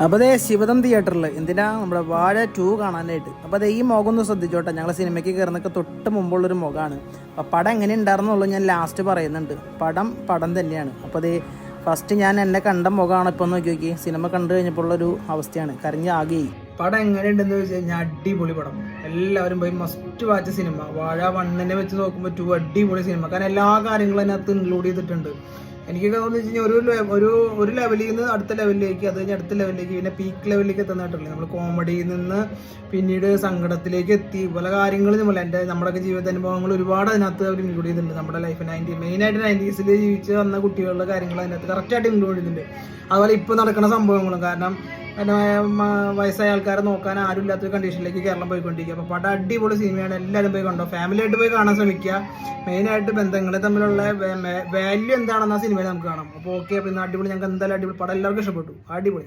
അപ്പോൾ അതേ ശിവദം തിയേറ്ററിൽ എന്തിനാ നമ്മുടെ വാഴ 2 കാണാനായിട്ട്. അപ്പോൾ അതേ ഈ മുഖം ഒന്ന് ശ്രദ്ധിച്ചോട്ടെ, ഞങ്ങൾ സിനിമയ്ക്ക് കയറുന്നൊക്കെ തൊട്ട് മുമ്പുള്ളൊരു മുഖമാണ്. അപ്പോൾ പടം എങ്ങനെ ഉണ്ടായിരുന്നുള്ളൂ ഞാൻ ലാസ്റ്റ് പറയുന്നുണ്ട്. പടം തന്നെയാണ്. അപ്പോൾ അതേ ഫസ്റ്റ് ഞാൻ എന്നെ കണ്ട മുഖമാണ് ഇപ്പോൾ നോക്കി സിനിമ കണ്ടു കഴിഞ്ഞപ്പോൾ ഉള്ളൊരു അവസ്ഥയാണ്, കരഞ്ഞാകെയായി. പടം എങ്ങനെയുണ്ടെന്ന് ചോദിച്ചു കഴിഞ്ഞാൽ അടിപൊളി പടം. എല്ലാവരും പോയി മസ്റ്റ് വാച്ച് സിനിമ. വാഴ 1 വെച്ച് നോക്കുമ്പോൾ 2 അടിപൊളി സിനിമ. കാരണം എല്ലാ കാര്യങ്ങളും അതിനകത്ത് ഇൻക്ലൂഡ് ചെയ്തിട്ടുണ്ട്. എനിക്കൊക്കെ തോന്നുന്നു വെച്ച് കഴിഞ്ഞാൽ ഒരു ലെവലിൽ നിന്ന് അടുത്ത ലെവലിലേക്ക്, അത് കഴിഞ്ഞ് അടുത്ത ലെവലിലേക്ക്, പിന്നെ പീക്ക് ലെവലിലേക്ക് എത്തുന്നതായിട്ടില്ലേ. നമ്മൾ കോമഡിയിൽ നിന്ന് പിന്നീട് സങ്കടത്തിലേക്ക് എത്തി. പല കാര്യങ്ങളും നമ്മുടെയൊക്കെ ജീവിതാനുഭവങ്ങൾ ഒരുപാട് അതിനകത്ത് അവർ ഇൻക്ലൂഡ് ചെയ്തിട്ടുണ്ട്. നമ്മുടെ ലൈഫ് മെയിനായിട്ട് 90s ജീവിച്ച് വന്ന കുട്ടികളുടെ കാര്യങ്ങൾ അതിനകത്ത് കറക്റ്റായിട്ട് ഇൻക്ലൂഡ് ചെയ്തിട്ടുണ്ട്. അതുപോലെ ഇപ്പോൾ നടക്കുന്ന സംഭവങ്ങളും. കാരണം വയസ്സായ ആൾക്കാരെ നോക്കാൻ ആരും ഇല്ലാത്തൊരു കണ്ടീഷനിലേക്ക് കേരളം പോയിക്കൊണ്ടിരിക്കുക. അപ്പോൾ പടം അടിപൊളി സിനിമയാണ്. എല്ലാവരും പോയി കണ്ടോ, ഫാമിലിയായിട്ട് പോയി കാണാൻ ശ്രമിക്കുക. മെയിനായിട്ട് ബന്ധങ്ങളെ തമ്മിലുള്ള വാല്യൂ എന്താണെന്ന് ആ സിനിമയിൽ നമുക്ക് കാണാം. അപ്പോൾ ഓക്കെ, അപ്പോൾ ഇന്ന് അടിപൊളി, ഞങ്ങൾക്ക് എന്തായാലും അടിപൊളി പടം എല്ലാവർക്കും ഇഷ്ടപ്പെട്ടു. അടിപൊളി.